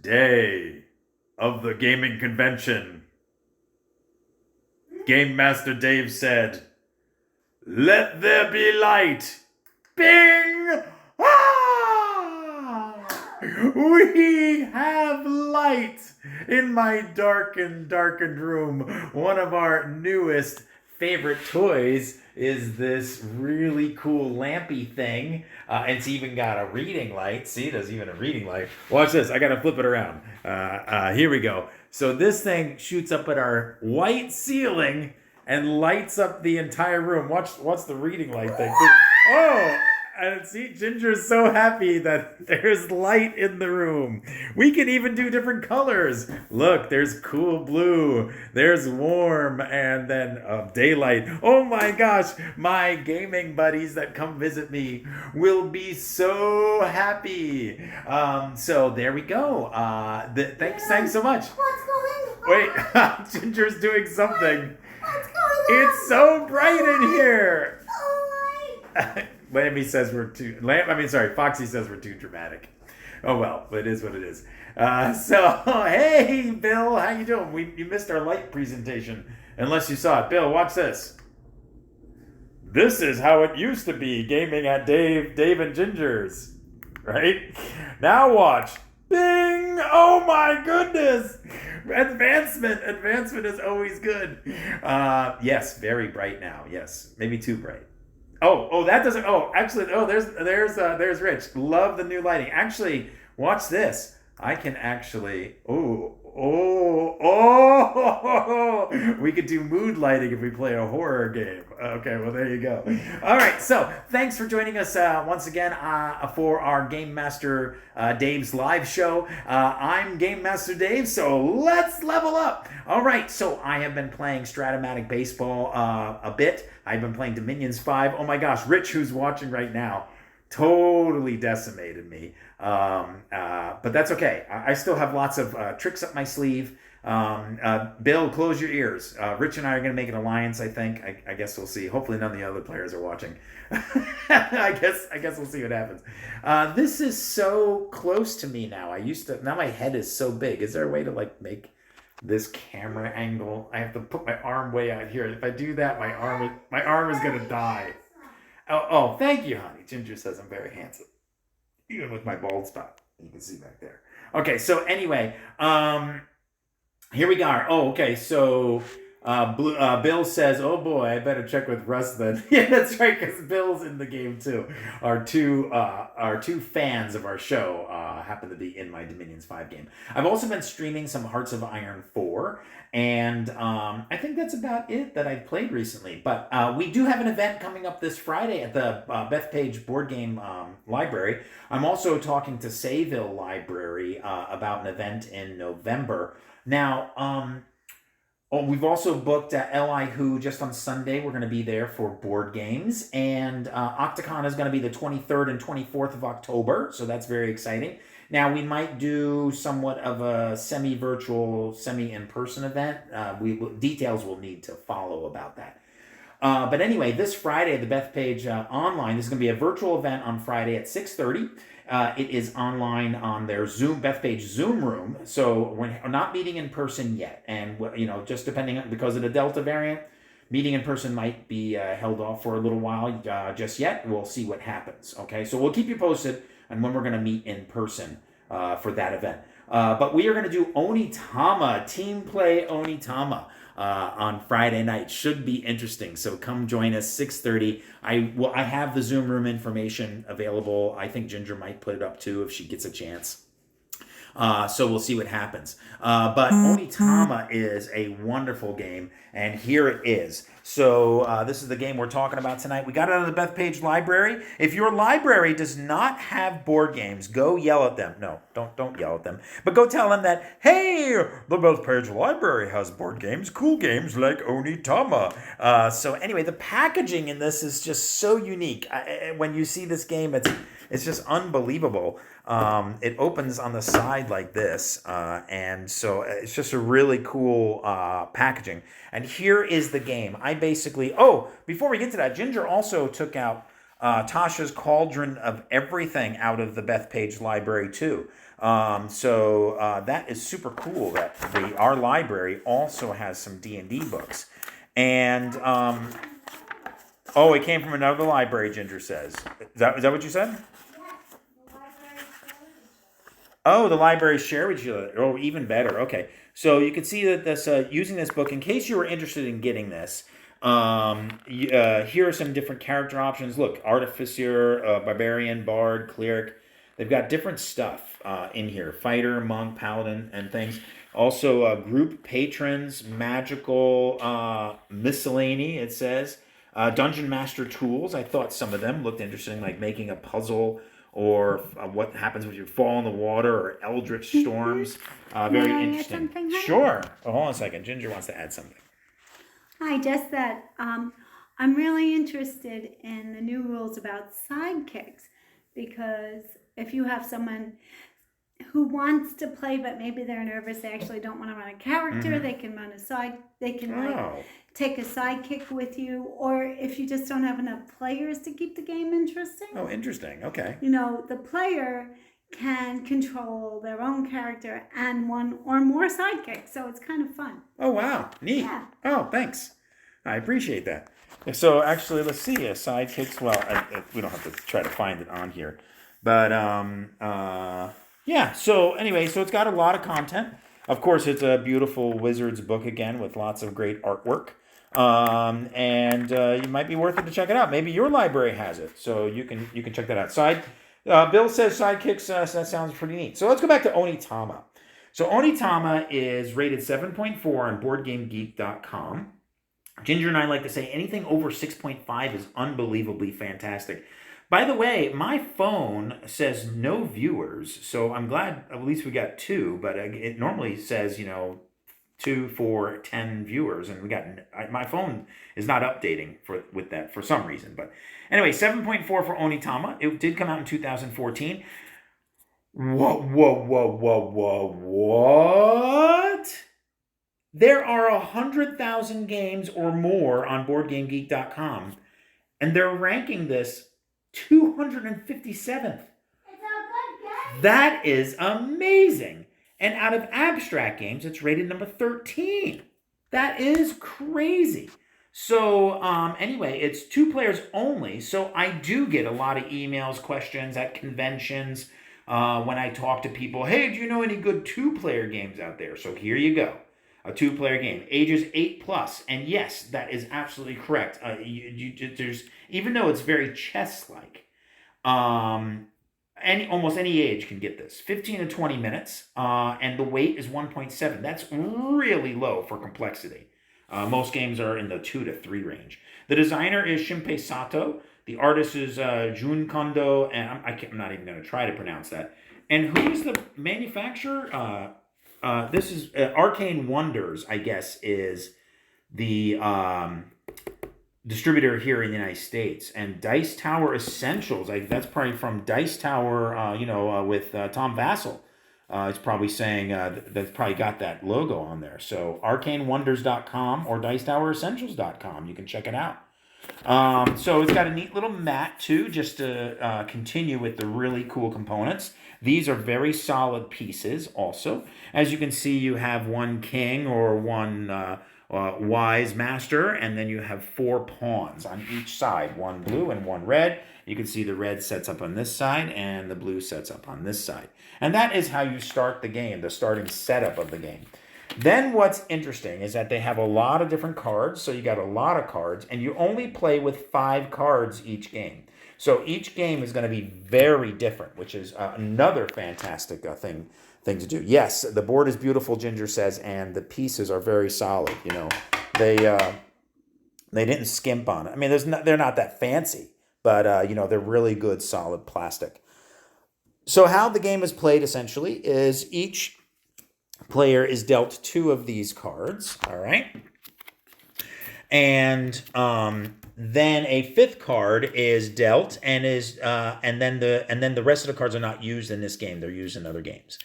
day of the gaming convention, Game Master Dave said, "Let there be light." Bing! Ah! We have light in my darkened room. One of our newest favorite toys is this really cool lampy thing. It's even got a reading light. See, there's even a reading light. Watch this. I gotta flip it around. Here we go. So this thing shoots up at our white ceiling and lights up the entire room. Watch the reading light thing. Oh! And see, Ginger's so happy that there's light in the room. We can even do different colors. Look, there's cool blue, there's warm, and then daylight. Oh my gosh, my gaming buddies that come visit me will be so happy. So there we go. Thanks so much. What's going on? Wait, Ginger's doing something. What's going on? It's so bright in here. Oh, Foxy says we're too dramatic. Oh well, it is what it is. Hey, Bill, how you doing? You missed our light presentation, unless you saw it. Bill, watch this. This is how it used to be gaming at Dave and Ginger's, right? Now watch. Bing! Oh my goodness! Advancement is always good. Yes, very bright now. Yes, maybe too bright. That doesn't. There's Rich. Love the new lighting. Actually, watch this. I can actually. We could do mood lighting if we play a horror game. Okay, well there you go. All right, so thanks for joining us once again for our Game Master Dave's live show. I'm Game Master Dave, so let's level up. All right, so I have been playing Stratomatic Baseball a bit. I've been playing Dominions 5. Oh my gosh, Rich, who's watching right now, totally decimated me. But that's okay. I still have lots of tricks up my sleeve. Bill, close your ears. Rich and I are going to make an alliance, I think. I guess we'll see. Hopefully none of the other players are watching. I guess we'll see what happens. This is so close to me now. Now my head is so big. Is there a way to make this camera angle? I have to put my arm way out here. If I do that, my arm is going to die. Oh, thank you, honey. Ginger says I'm very handsome. Even with my bald spot. You can see back there. Okay, so anyway, here we go. Oh, okay, so Bill says, oh boy, I better check with Russ then. Yeah, that's right, because Bill's in the game too. Our two fans of our show happen to be in my Dominions 5 game. I've also been streaming some Hearts of Iron 4, and I think that's about it that I've played recently. But we do have an event coming up this Friday at the Bethpage Board Game Library. I'm also talking to Sayville Library about an event in November. Now, we've also booked Li just on Sunday. We're going to be there for board games. And Octocon is going to be the 23rd and 24th of October. So that's very exciting. Now, we might do somewhat of a semi-virtual, semi-in-person event. Details will need to follow about that. But anyway, this Friday at the Bethpage Online, this is going to be a virtual event on Friday at 6:30. It is online on their Bethpage Zoom room. So we're not meeting in person yet. And, just depending on, because of the Delta variant, meeting in person might be held off for a little while just yet. We'll see what happens. Okay, so we'll keep you posted on when we're going to meet in person for that event. But we are going to do Onitama, Team Play Onitama. On Friday night. Should be interesting. So come join us, 6:30. I have the Zoom room information available. I think Ginger might put it up too if she gets a chance. So we'll see what happens. But Onitama is a wonderful game, and here it is. So this is the game we're talking about tonight. We got it out of the Bethpage Library. If your library does not have board games, go yell at them. No, don't yell at them. But go tell them that, hey, the Bethpage Library has board games, cool games like Onitama. So anyway, the packaging in this is just so unique. When you see this game, it's just unbelievable. It opens on the side like this, and so it's just a really cool packaging. And here is the game. Before we get to that, Ginger also took out Tasha's Cauldron of Everything out of the Bethpage Library too. That is super cool that our library also has some D&D books. And, oh, it came from another library, Ginger says. Is that what you said? Oh, the library share with you. Oh, even better. Okay. So you can see that this using this book, in case you were interested in getting this, here are some different character options. Look, Artificer, Barbarian, Bard, Cleric. They've got different stuff in here. Fighter, Monk, Paladin, and things. Also, group patrons, magical, miscellany, it says. Dungeon Master tools. I thought some of them looked interesting, like making a puzzle, or what happens when you fall in the water, or eldritch storms. Very interesting. Sure. Oh, hold on a second. Ginger wants to add something. Hi, just that I'm really interested in the new rules about sidekicks, because if you have someone who wants to play but maybe they're nervous, they actually don't want to run a character, they can run a side, they can take a sidekick with you, or if you just don't have enough players to keep the game interesting. Oh, interesting. Okay. You know, the player can control their own character and one or more sidekicks, so it's kind of fun. Oh, wow. Neat. Yeah. Oh, thanks. I appreciate that. So, actually, let's see. Sidekicks. Well, we don't have to try to find it on here. But, yeah. So, anyway, so it's got a lot of content. Of course, it's a beautiful Wizards book again with lots of great artwork. You might be worth it to check it out. Maybe your library has it, so you can check that out. Bill says sidekicks. That sounds pretty neat. So let's go back to Onitama. So Onitama is rated 7.4 on BoardGameGeek.com. Ginger and I like to say anything over 6.5 is unbelievably fantastic. By the way, my phone says no viewers, so I'm glad at least we got 2, but it normally says, 2, 4, 10 viewers, and my phone is not updating with that for some reason. But anyway, 7.4 for Onitama. It did come out in 2014. What? There are 100,000 games or more on BoardGameGeek.com, and they're ranking this 257th. It's a good game. That is amazing. And out of abstract games, it's rated number 13. That is crazy. So anyway, it's 2 players only. So I do get a lot of emails, questions at conventions when I talk to people. Hey, do you know any good 2-player games out there? So here you go. A 2-player game, ages 8+. And yes, that is absolutely correct. There's, even though it's very chess-like, almost any age can get this. 15 to 20 minutes, and the weight is 1.7. That's really low for complexity. Most games are in the 2 to 3 range. The designer is Shinpei Sato. The artist is Jun Kondo, and I'm not even going to try to pronounce that. And who is the manufacturer? This is Arcane Wonders, I guess, is the distributor here in the United States. And Dice Tower Essentials, that's probably from Dice Tower, with Tom Vassell. It's probably saying that's probably got that logo on there. So arcanewonders.com or dicetoweressentials.com. You can check it out. So it's got a neat little mat too, just to continue with the really cool components. These are very solid pieces also. As you can see, you have 1 king or 1 wise master, and then you have 4 pawns on each side, 1 blue and 1 red. You can see the red sets up on this side and the blue sets up on this side. And that is how you start the game, the starting setup of the game. Then what's interesting is that they have a lot of different cards, so you got a lot of cards, and you only play with 5 cards each game. So each game is going to be very different, which is another fantastic thing to do. Yes, the board is beautiful, Ginger says, and the pieces are very solid. They didn't skimp on it. I mean, they're not that fancy, but they're really good, solid plastic. So how the game is played essentially is each player is dealt 2 of these cards. All right, and then a 5th card is dealt, and then the rest of the cards are not used in this game. They're used in other games.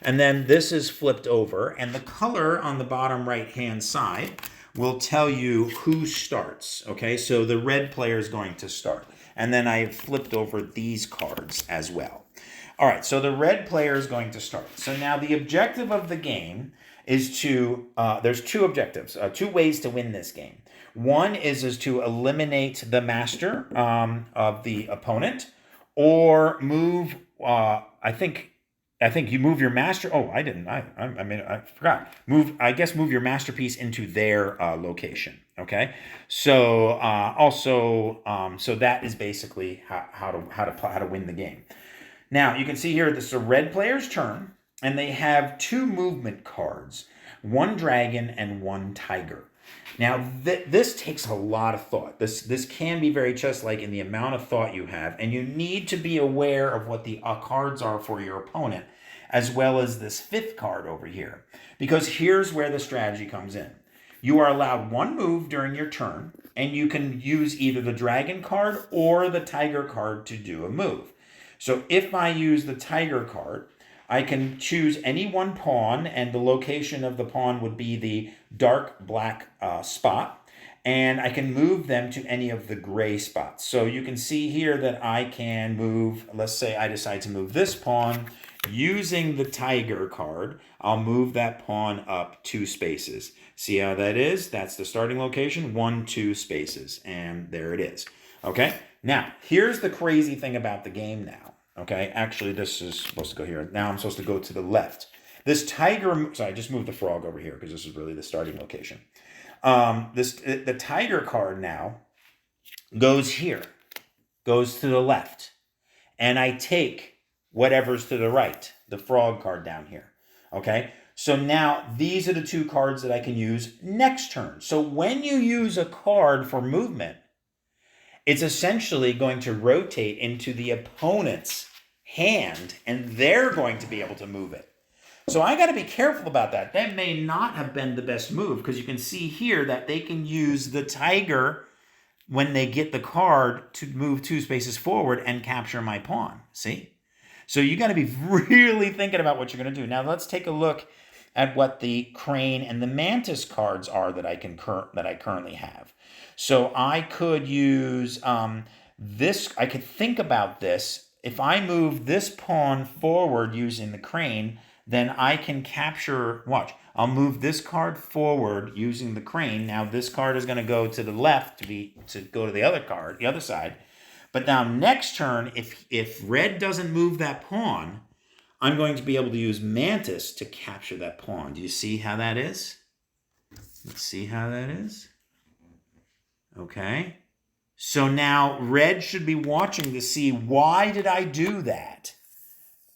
And then this is flipped over, and the color on the bottom right-hand side will tell you who starts. Okay, so the red player is going to start. And then I have flipped over these cards as well. All right, so the red player is going to start. So now the objective of the game is to, there's two objectives, two ways to win this game. One is to eliminate the master of the opponent, or move, I think you move your master. Oh, I didn't. I forgot. Move your masterpiece into their location. Okay. So so that is basically how to win the game. Now you can see here this is a red player's turn, and they have two movement cards, one dragon and one tiger. Now this takes a lot of thought. This can be very chess-like in the amount of thought you have, and you need to be aware of what the cards are for your opponent, as well as this fifth card over here. Because here's where the strategy comes in. You are allowed one move during your turn, and you can use either the dragon card or the tiger card to do a move. So if I use the tiger card, I can choose any one pawn, and the location of the pawn would be the dark black spot, and I can move them to any of the gray spots. So you can see here that I can move, let's say I decide to move this pawn using the tiger card. I'll move that pawn up 2 spaces. See how that is? That's the starting location, 1, 2 spaces, and there it is. Okay, now here's the crazy thing about the game now. Okay, actually this is supposed to go here. Now I'm supposed to go to the left. This tiger, sorry, I just moved the frog over here because this is really the starting location. The tiger card now goes here, goes to the left, and I take whatever's to the right, the frog card down here. Okay, so now these are the 2 cards that I can use next turn. So when you use a card for movement, it's essentially going to rotate into the opponent's hand, and they're going to be able to move it. So I got to be careful about that. That may not have been the best move, because you can see here that they can use the tiger when they get the card to move 2 spaces forward and capture my pawn. See? So you got to be really thinking about what you're going to do. Now let's take a look at what the crane and the mantis cards are that I currently have. So I could use this. I could think about this. If I move this pawn forward using the crane, then I can capture, watch, I'll move this card forward using the crane. Now this card is going to go to the left to go to the other card, the other side. But now next turn, if red doesn't move that pawn, I'm going to be able to use mantis to capture that pawn. Do you see how that is? Let's see how that is. Okay. So now red should be watching to see, why did I do that?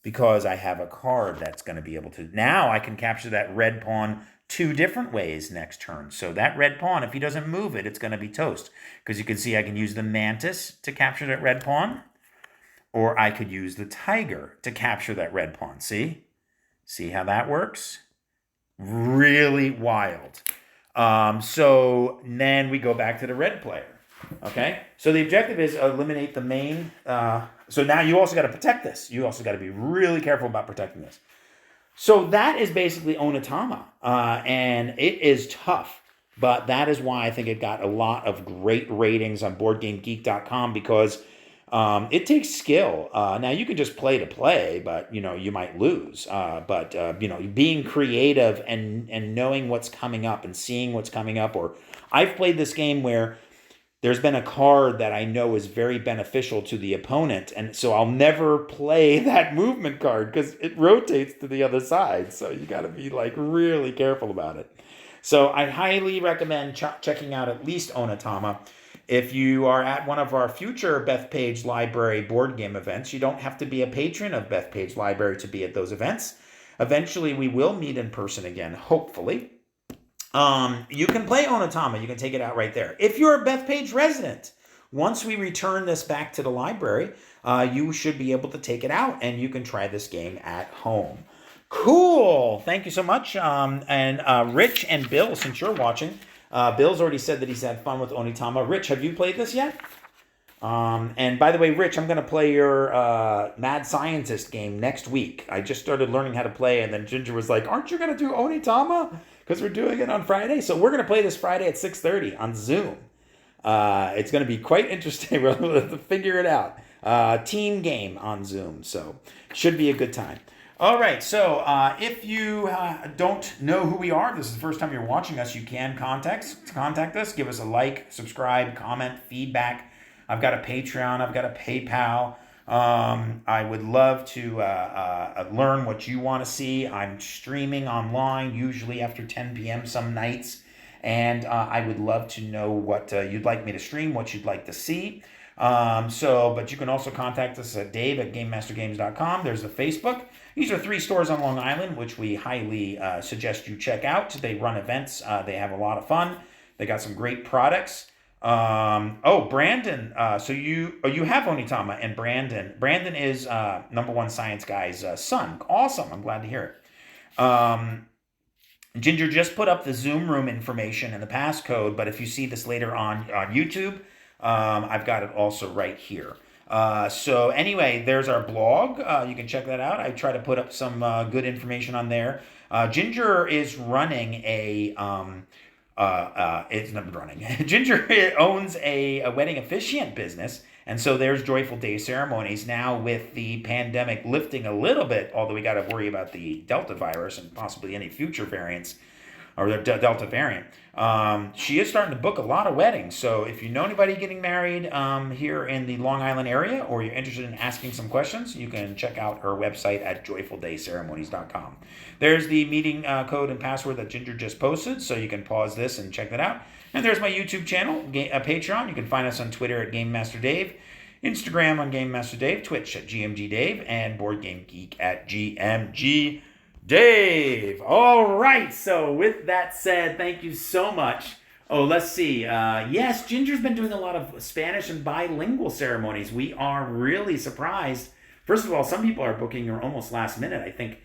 Because I have a card that's going to be able to. Now I can capture that red pawn 2 different ways next turn. So that red pawn, if he doesn't move it, it's going to be toast. Because you can see I can use the mantis to capture that red pawn. Or I could use the tiger to capture that red pawn. See? See how that works? Really wild. So then we go back to the red player. Okay? So the objective is eliminate the main. So now you also got to protect this. You also got to be really careful about protecting this. So that is basically Onitama. And it is tough. But that is why I think it got a lot of great ratings on BoardGameGeek.com, because it takes skill. Now you can just play to play, but you might lose. But being creative and knowing what's coming up and seeing what's coming up. Or I've played this game where there's been a card that I know is very beneficial to the opponent, and so I'll never play that movement card because it rotates to the other side. So you got to be really careful about it. So I highly recommend checking out at least Onitama. If you are at one of our future Bethpage Library board game events, you don't have to be a patron of Bethpage Library to be at those events. Eventually, we will meet in person again, hopefully. You can play Onitama. You can take it out right there. If you're a Bethpage resident, once we return this back to the library, you should be able to take it out, and you can try this game at home. Cool. Thank you so much. And Rich and Bill, since you're watching, Bill's already said that he's had fun with Onitama. Rich, have you played this yet? And by the way, Rich, I'm going to play your Mad Scientist game next week. I just started learning how to play, and then Ginger was like, aren't you going to do Onitama? Because we're doing it on Friday. So we're going to play this Friday at 6:30 on Zoom. It's going to be quite interesting. We'll have to figure it out. Team game on Zoom, so should be a good time. All right, so if you don't know who we are, this is the first time you're watching us, you can contact us. Give us a like, subscribe, comment, feedback. I've got a Patreon. I've got a PayPal. I would love to learn what you want to see. I'm streaming online, usually after 10 p.m. some nights. And I would love to know what you'd like me to stream, what you'd like to see. But you can also contact us at dave@gamemastergames.com. There's the Facebook. These are 3 stores on Long Island, which we highly suggest you check out. They run events. They have a lot of fun. They got some great products. Brandon. So you have Onitama, and Brandon is number one science guy's son. Awesome. I'm glad to hear it. Ginger just put up the Zoom room information and the passcode, but if you see this later on YouTube, I've got it also right here. So anyway, there's our blog. You can check that out. I try to put up some good information on there. Ginger is running it's not running. Ginger owns a wedding officiant business, and so there's Joyful Day Ceremonies. Now with the pandemic lifting a little bit, although we got to worry about the Delta virus and possibly any future variants, or the Delta variant, she is starting to book a lot of weddings. So if you know anybody getting married here in the Long Island area, or you're interested in asking some questions, you can check out her website at joyfuldayceremonies.com. There's the meeting code and password that Ginger just posted, so you can pause this and check that out. And there's my YouTube channel, Patreon. You can find us on Twitter at Game Master Dave, Instagram on Game Master Dave, Twitch at GMG Dave, and Board Game Geek at GMG Dave. All right. So with that said, thank you so much. Oh, let's see. Yes, Ginger's been doing a lot of Spanish and bilingual ceremonies. We are really surprised. First of all, some people are booking her almost last minute. I think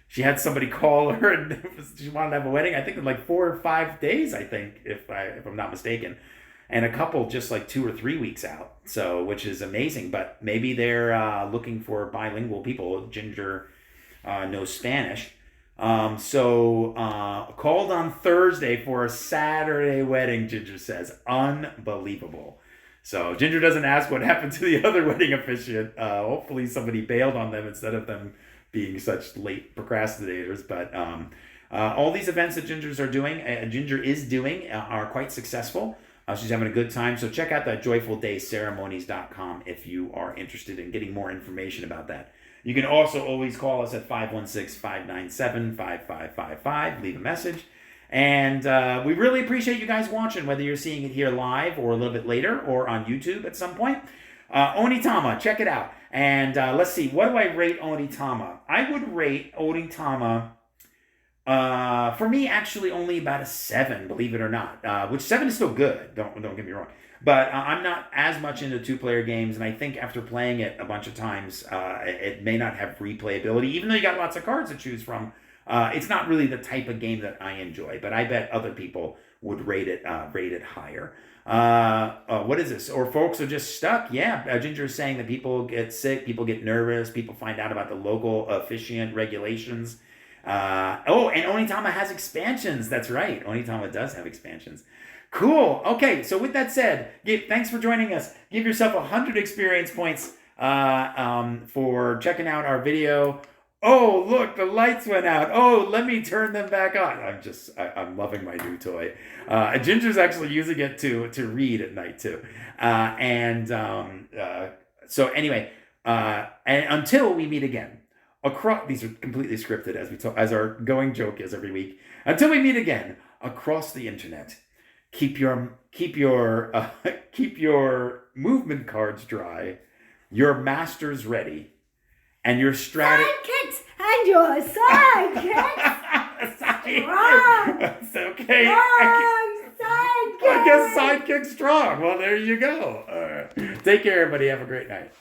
she had somebody call her and she wanted to have a wedding, I think in like 4 or 5 days, I think, if I'm not mistaken. And a couple just like 2 or 3 weeks out. So, which is amazing. But maybe they're looking for bilingual people. Ginger knows Spanish. Called on Thursday for a Saturday wedding, Ginger says. Unbelievable. So Ginger doesn't ask what happened to the other wedding officiant. Hopefully somebody bailed on them instead of them being such late procrastinators. But all these events that Ginger is doing are quite successful. She's having a good time. So check out that joyfuldayceremonies.com if you are interested in getting more information about that. You can also always call us at 516-597-5555. Leave a message. And we really appreciate you guys watching, whether you're seeing it here live or a little bit later or on YouTube at some point. Onitama, check it out. And let's see, what do I rate Onitama? I would rate Onitama, for me, actually only about a 7, believe it or not. Which 7 is still good, don't get me wrong. But I'm not as much into 2-player games, and I think after playing it a bunch of times, it may not have replayability. Even though you got lots of cards to choose from, it's not really the type of game that I enjoy. But I bet other people would rate it higher. What is this? Or folks are just stuck? Yeah, Ginger is saying that people get sick, people get nervous, people find out about the local officiant regulations. And Onitama has expansions. That's right. Onitama does have expansions. Cool. Okay, so with that said, thanks for joining us. Give yourself 100 experience points for checking out our video. Oh, look, the lights went out. Oh, let me turn them back on. I'm loving my new toy. Ginger's actually using it to read at night too. So anyway, and until we meet again, these are completely scripted as our going joke is every week. Until we meet again across the internet. Keep your movement cards dry, your masters ready, and your sidekicks and your sidekicks. Strong. That's okay. Sidekick. I guess sidekick strong. Well, there you go. All right. Take care, everybody. Have a great night.